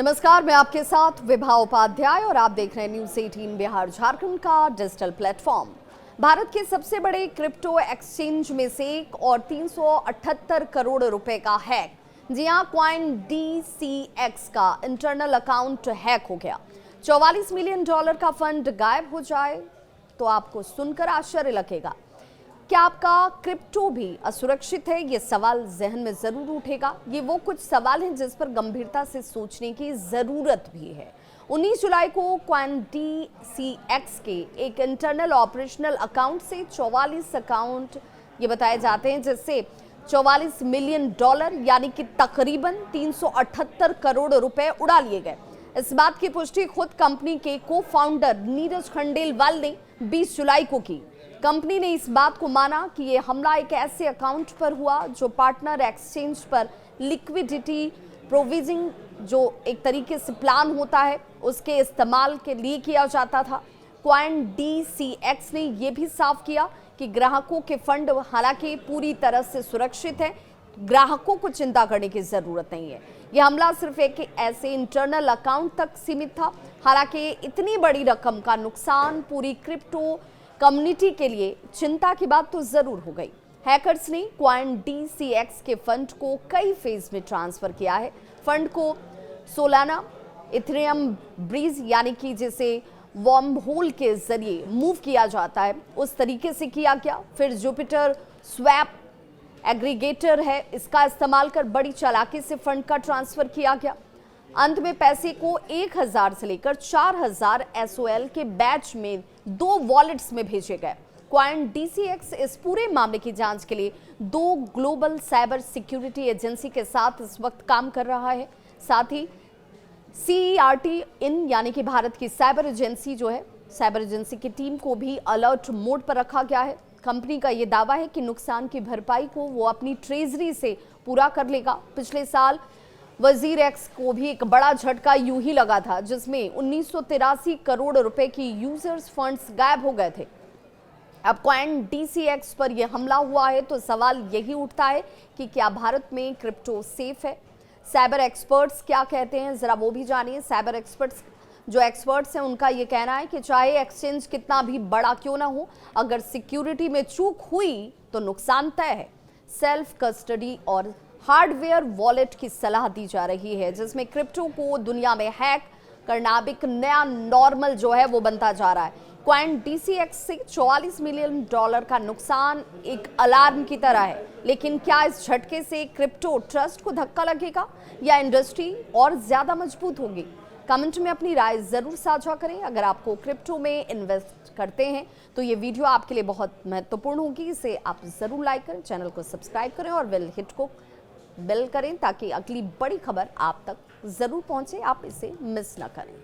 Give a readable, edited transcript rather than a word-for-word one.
नमस्कार, मैं आपके साथ विभा उपाध्याय और आप देख रहे हैं न्यूज़ 18 बिहार झारखंड का डिजिटल प्लेटफॉर्म। भारत के सबसे बड़े क्रिप्टो एक्सचेंज में से एक और 378 करोड़ रुपए का हैक। जी हां, कॉइन DCX का इंटरनल अकाउंट हैक हो गया। $44 मिलियन का फंड गायब हो जाए तो आपको सुनकर आश्चर्य लगेगा। क्या आपका क्रिप्टो भी असुरक्षित है? ये सवाल जहन में जरूर उठेगा। ये वो कुछ सवाल हैं जिस पर गंभीरता से सोचने की जरूरत भी है। 19 जुलाई को कॉइन DCX के एक इंटरनल ऑपरेशनल अकाउंट से 44 अकाउंट ये बताए जाते हैं, जिससे $44 मिलियन यानी कि तकरीबन 378 करोड़ रुपए उड़ा लिए गए। इस बात की पुष्टि खुद कंपनी के को फाउंडर नीरज खंडेलवाल ने 20 जुलाई को की। कंपनी ने इस बात को माना कि यह हमला एक ऐसे अकाउंट पर हुआ जो पार्टनर एक्सचेंज पर लिक्विडिटी प्रोविजनिंग, जो एक तरीके से प्लान होता है, उसके इस्तेमाल के लिए किया जाता था। कॉइन DCX ने यह भी साफ किया कि ग्राहकों के फंड हालांकि पूरी तरह से सुरक्षित है, ग्राहकों को चिंता करने की जरूरत नहीं है। यह हमला सिर्फ एक ऐसे इंटरनल अकाउंट तक सीमित था। हालांकि इतनी बड़ी रकम का नुकसान पूरी क्रिप्टो कम्युनिटी के लिए चिंता की बात तो जरूर हो गई। हैकर्स ने कॉइन DCX के फंड को कई फेज में ट्रांसफर किया है। फंड को सोलाना, इथेरियम ब्रीज यानी कि जिसे वर्म होल के जरिए मूव किया जाता है, उस तरीके से किया गया। फिर जुपिटर स्वैप एग्रीगेटर है, इसका इस्तेमाल कर बड़ी चालाकी से फंड का ट्रांसफर किया गया। अंत में पैसे को 1000 से लेकर 4000 SOL के बैच में 2 वॉलेट्स में भेजे गए। कॉइन DCX इस पूरे मामले की जांच के लिए 2 ग्लोबल साइबर सिक्योरिटी एजेंसी के साथ इस वक्त काम कर रहा है। साथ ही CERT इन यानी कि भारत की साइबर एजेंसी जो है, साइबर एजेंसी की टीम को भी अलर्ट मोड पर रखा गया है। कंपनी का यह दावा है कि नुकसान की भरपाई को वो अपनी ट्रेजरी से पूरा कर लेगा। पिछले साल WazirX को भी एक बड़ा झटका यूं ही लगा था, जिसमें 1983 करोड़ रुपए की यूजर्स फंड्स गायब हो गए थे। अब कॉइन DCX पर यह हमला हुआ है तो सवाल यही उठता है कि क्या भारत में क्रिप्टो सेफ है? साइबर एक्सपर्ट्स क्या कहते हैं, जरा वो भी जानिए। साइबर एक्सपर्ट्स हैं, उनका ये कहना है कि चाहे एक्सचेंज कितना भी बड़ा क्यों ना हो, अगर सिक्योरिटी में चूक हुई तो नुकसान तय है। सेल्फ कस्टडी और हार्डवेयर वॉलेट की सलाह दी जा रही है, जिसमें क्रिप्टो को दुनिया में हैक करना अब एक नया नॉर्मल जो है वो बनता जा रहा है। कॉइन DCX से $44 मिलियन का नुकसान एक अलार्म की तरह है, लेकिन क्या इस झटके से क्रिप्टो ट्रस्ट को धक्का लगेगा या इंडस्ट्री और ज्यादा मजबूत होगी? कमेंट में अपनी राय जरूर साझा करें। अगर आपको क्रिप्टो में इन्वेस्ट करते हैं तो ये वीडियो आपके लिए बहुत महत्वपूर्ण होगी। इसे आप जरूर लाइक करें, चैनल को सब्सक्राइब करें और बेल करें ताकि अगली बड़ी खबर आप तक जरूर पहुंचे, आप इसे मिस ना करें।